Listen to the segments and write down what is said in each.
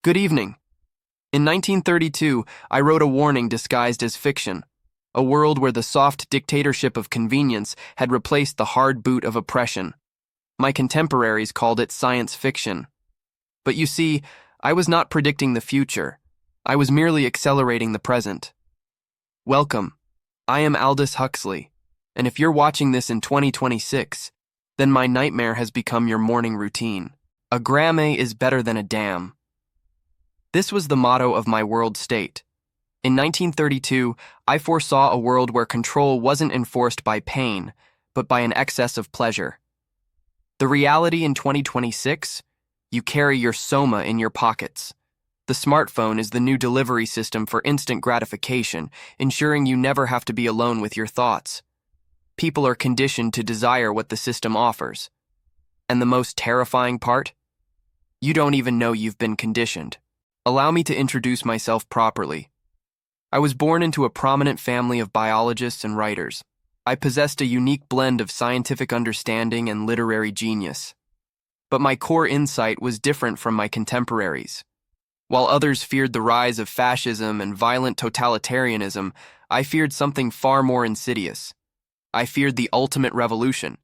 Good evening. In 1932, I wrote a warning disguised as fiction, a world where the soft dictatorship of convenience had replaced the hard boot of oppression. My contemporaries called it science fiction. But you see, I was not predicting the future. I was merely accelerating the present. Welcome. I am Aldous Huxley, and if you're watching this in 2026, then my nightmare has become your morning routine. A gramme is better than a damn. This was the motto of my world state. In 1932, I foresaw a world where control wasn't enforced by pain, but by an excess of pleasure. The reality in 2026? You carry your Soma in your pockets. The smartphone is the new delivery system for instant gratification, ensuring you never have to be alone with your thoughts. People are conditioned to desire what the system offers. And the most terrifying part? You don't even know you've been conditioned. Allow me to introduce myself properly. I was born into a prominent family of biologists and writers. I possessed a unique blend of scientific understanding and literary genius. But my core insight was different from my contemporaries. While others feared the rise of fascism and violent totalitarianism, I feared something far more insidious. I feared the ultimate revolution,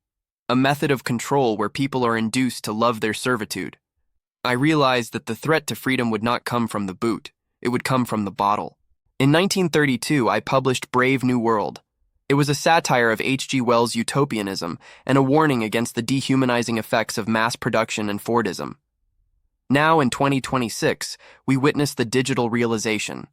a method of control where people are induced to love their servitude. I realized that the threat to freedom would not come from the boot, it would come from the bottle. In 1932, I published Brave New World. It was a satire of H.G. Wells' utopianism and a warning against the dehumanizing effects of mass production and Fordism. Now, in 2026, we witness the digital realization.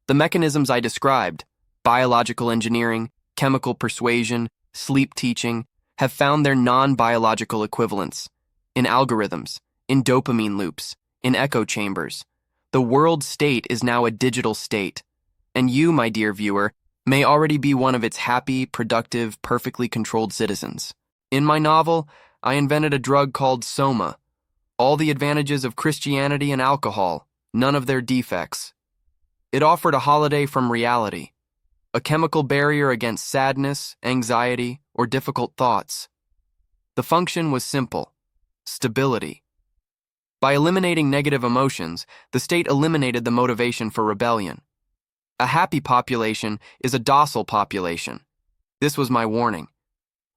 The mechanisms I described, biological engineering, chemical persuasion, sleep teaching, have found their non-biological equivalents in algorithms, in dopamine loops, in echo chambers. The world state is now a digital state, and you, my dear viewer, may already be one of its happy, productive, perfectly controlled citizens. In my novel, I invented a drug called Soma. All the advantages of Christianity and alcohol, none of their defects. It offered a holiday from reality, a chemical barrier against sadness, anxiety, or difficult thoughts. The function was simple: stability. By eliminating negative emotions, the state eliminated the motivation for rebellion. A happy population is a docile population. This was my warning.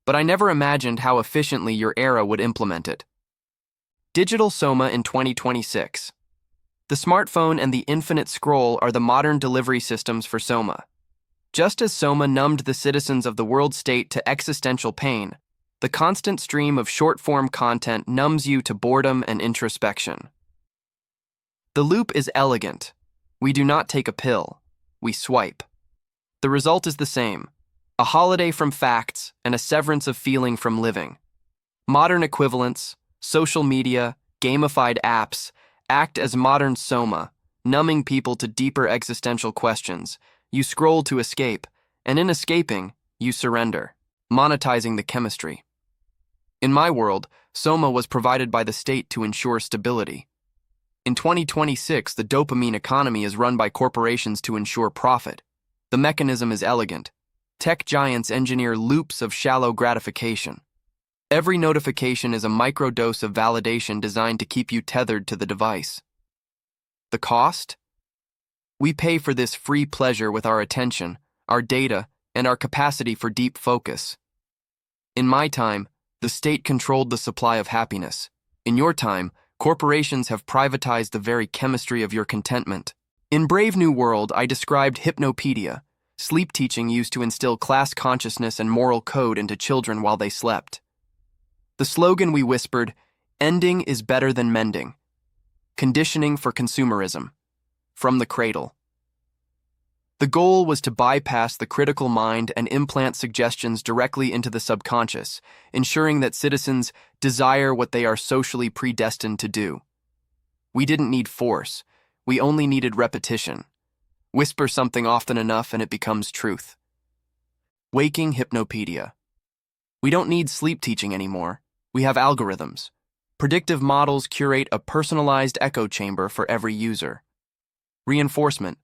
But I never imagined how efficiently your era would implement it. Digital Soma in 2026. The smartphone and the infinite scroll are the modern delivery systems for Soma. Just as Soma numbed the citizens of the world state to existential pain, the constant stream of short-form content numbs you to boredom and introspection. The loop is elegant. We do not take a pill. We swipe. The result is the same: a holiday from facts and a severance of feeling from living. Modern equivalents, social media, gamified apps, act as modern Soma, numbing people to deeper existential questions. You scroll to escape, and in escaping, you surrender, monetizing the chemistry. In my world, Soma was provided by the state to ensure stability. In 2026, the dopamine economy is run by corporations to ensure profit. The mechanism is elegant. Tech giants engineer loops of shallow gratification. Every notification is a microdose of validation designed to keep you tethered to the device. The cost? We pay for this free pleasure with our attention, our data, and our capacity for deep focus. In my time, the state controlled the supply of happiness. In your time, corporations have privatized the very chemistry of your contentment. In Brave New World, I described hypnopedia, sleep teaching used to instill class consciousness and moral code into children while they slept. The slogan we whispered, "Ending is better than mending." Conditioning for consumerism. From the cradle. The goal was to bypass the critical mind and implant suggestions directly into the subconscious, ensuring that citizens desire what they are socially predestined to do. We didn't need force. We only needed repetition. Whisper something often enough and it becomes truth. Waking hypnopedia. We don't need sleep teaching anymore. We have algorithms. Predictive models curate a personalized echo chamber for every user. Reinforcement.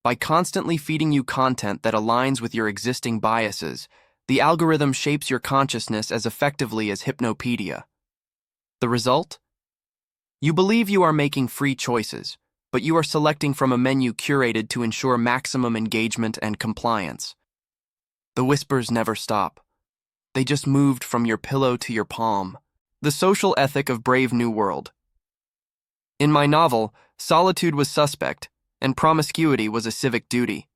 By constantly feeding you content that aligns with your existing biases, the algorithm shapes your consciousness as effectively as hypnopedia. The result? You believe you are making free choices, but you are selecting from a menu curated to ensure maximum engagement and compliance. The whispers never stop. They just moved from your pillow to your palm. The social ethic of Brave New World. In my novel, solitude was suspect, and promiscuity was a civic duty.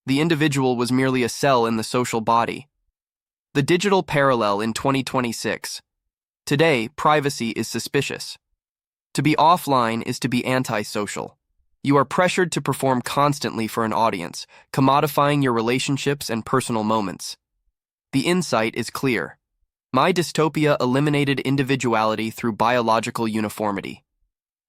The individual was merely a cell in the social body. The digital parallel in 2026. Today, privacy is suspicious. To be offline is to be antisocial. You are pressured to perform constantly for an audience, commodifying your relationships and personal moments. The insight is clear. My dystopia eliminated individuality through biological uniformity.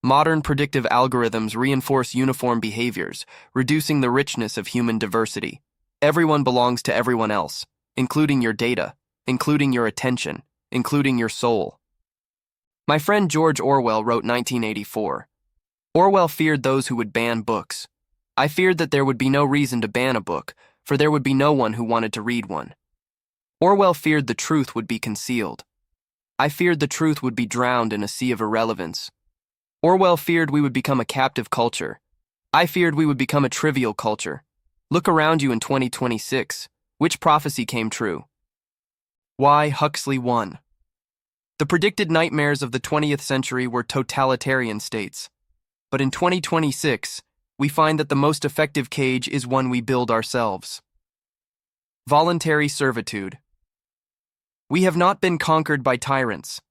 Modern predictive algorithms reinforce uniform behaviors, reducing the richness of human diversity. Everyone belongs to everyone else, including your data, including your attention, including your soul. My friend George Orwell wrote 1984. Orwell feared those who would ban books. I feared that there would be no reason to ban a book, for there would be no one who wanted to read one. Orwell feared the truth would be concealed. I feared the truth would be drowned in a sea of irrelevance. Orwell feared we would become a captive culture. I feared we would become a trivial culture. Look around you in 2026. Which prophecy came true? Why Huxley won. The predicted nightmares of the 20th century were totalitarian states. But in 2026, we find that the most effective cage is one we build ourselves. Voluntary servitude. We have not been conquered by tyrants.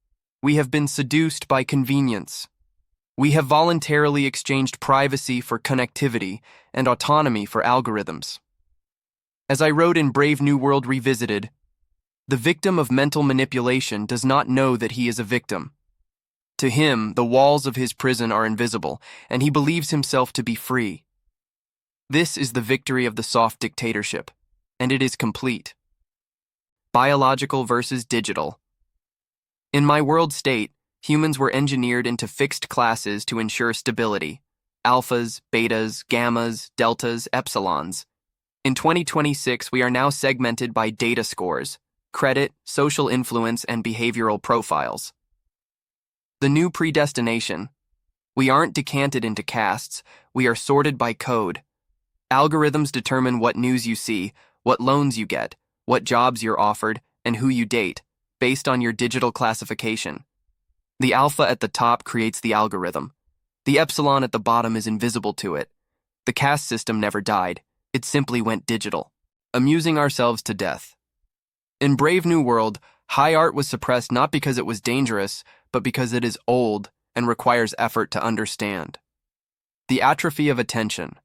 We have been seduced by convenience. We have voluntarily exchanged privacy for connectivity and autonomy for algorithms. As I wrote in Brave New World Revisited, the victim of mental manipulation does not know that he is a victim. To him, the walls of his prison are invisible, and he believes himself to be free. This is the victory of the soft dictatorship, and it is complete. Biological versus digital. In my world state, humans were engineered into fixed classes to ensure stability. Alphas, betas, gammas, deltas, epsilons. In 2026, we are now segmented by data scores, credit, social influence, and behavioral profiles. The new predestination. We aren't decanted into castes, we are sorted by code. Algorithms determine what news you see, what loans you get, what jobs you're offered, and who you date, based on your digital classification. The alpha at the top creates the algorithm. The epsilon at the bottom is invisible to it. The caste system never died. It simply went digital, amusing ourselves to death. In Brave New World, high art was suppressed not because it was dangerous, but because it is old and requires effort to understand. The atrophy of attention.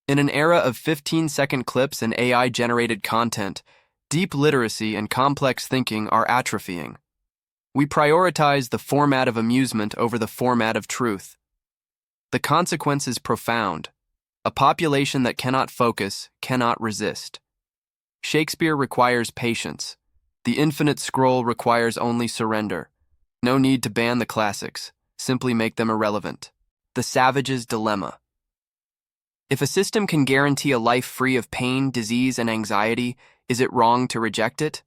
In an era of 15-second clips and AI-generated content, deep literacy and complex thinking are atrophying. We prioritize the format of amusement over the format of truth. The consequence is profound. A population that cannot focus, cannot resist. Shakespeare requires patience. The infinite scroll requires only surrender. No need to ban the classics, simply make them irrelevant. The savage's dilemma. If a system can guarantee a life free of pain, disease, and anxiety, is it wrong to reject it?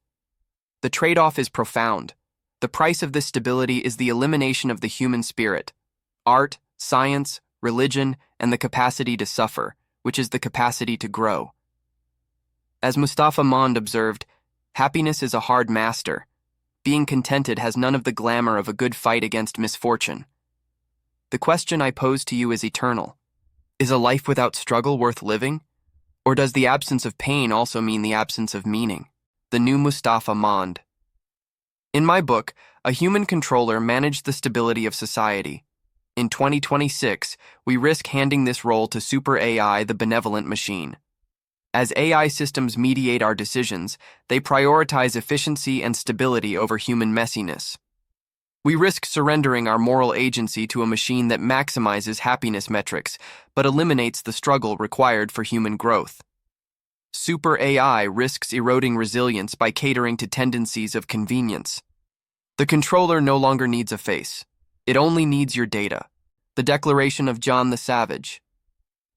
The trade-off is profound. The price of this stability is the elimination of the human spirit. Art, science, religion, and the capacity to suffer, which is the capacity to grow. As Mustafa Mond observed, happiness is a hard master. Being contented has none of the glamour of a good fight against misfortune. The question I pose to you is eternal. Is a life without struggle worth living? Or does the absence of pain also mean the absence of meaning? The new Mustafa Mond. In my book, A Human Controller Managed the Stability of Society. In 2026, we risk handing this role to Super AI, the benevolent machine. As AI systems mediate our decisions, they prioritize efficiency and stability over human messiness. We risk surrendering our moral agency to a machine that maximizes happiness metrics, but eliminates the struggle required for human growth. Super AI risks eroding resilience by catering to tendencies of convenience. The controller no longer needs a face. It only needs your data. The declaration of John the Savage.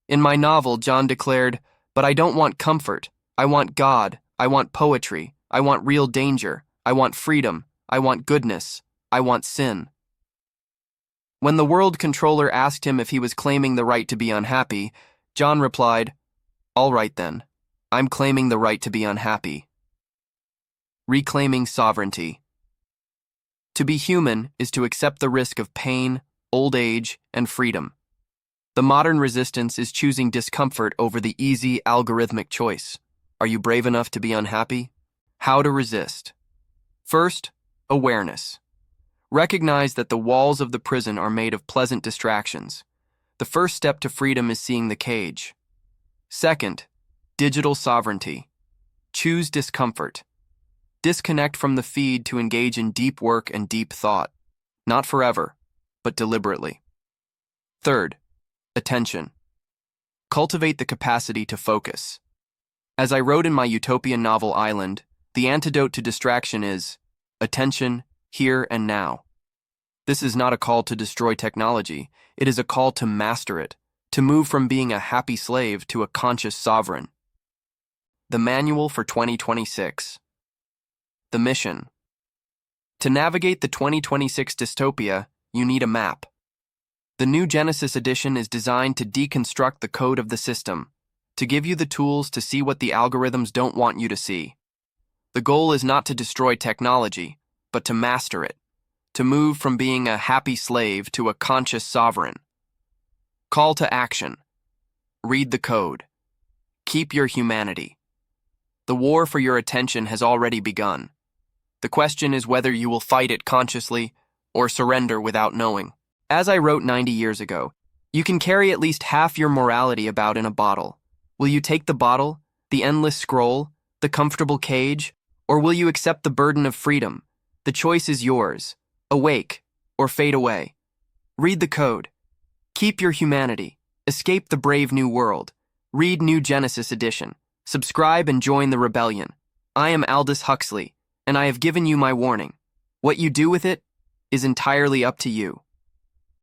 In my novel, John declared, "But I don't want comfort. I want God. I want poetry. I want real danger. I want freedom. I want goodness. I want sin." When the world controller asked him if he was claiming the right to be unhappy, John replied, "All right then, I'm claiming the right to be unhappy." Reclaiming sovereignty. To be human is to accept the risk of pain, old age, and freedom. The modern resistance is choosing discomfort over the easy, algorithmic choice. Are you brave enough to be unhappy? How to resist. First, awareness. Recognize that the walls of the prison are made of pleasant distractions. The first step to freedom is seeing the cage. Second, digital sovereignty. Choose discomfort. Disconnect from the feed to engage in deep work and deep thought. Not forever, but deliberately. Third, attention. Cultivate the capacity to focus. As I wrote in my utopian novel Island, the antidote to distraction is attention, here and now. This is not a call to destroy technology. It is a call to master it, to move from being a happy slave to a conscious sovereign. The Manual for 2026. The mission. To navigate the 2026 dystopia, you need a map. The new Genesis edition is designed to deconstruct the code of the system, to give you the tools to see what the algorithms don't want you to see. The goal is not to destroy technology, but to master it, to move from being a happy slave to a conscious sovereign. Call to action. Read the code. Keep your humanity. The war for your attention has already begun. The question is whether you will fight it consciously or surrender without knowing. As I wrote 90 years ago, you can carry at least half your morality about in a bottle. Will you take the bottle, the endless scroll, the comfortable cage, or will you accept the burden of freedom? The choice is yours. Awake or fade away. Read the code. Keep your humanity. Escape the brave new world. Read New Genesis edition. Subscribe and join the rebellion. I am Aldous Huxley, and I have given you my warning. What you do with it is entirely up to you.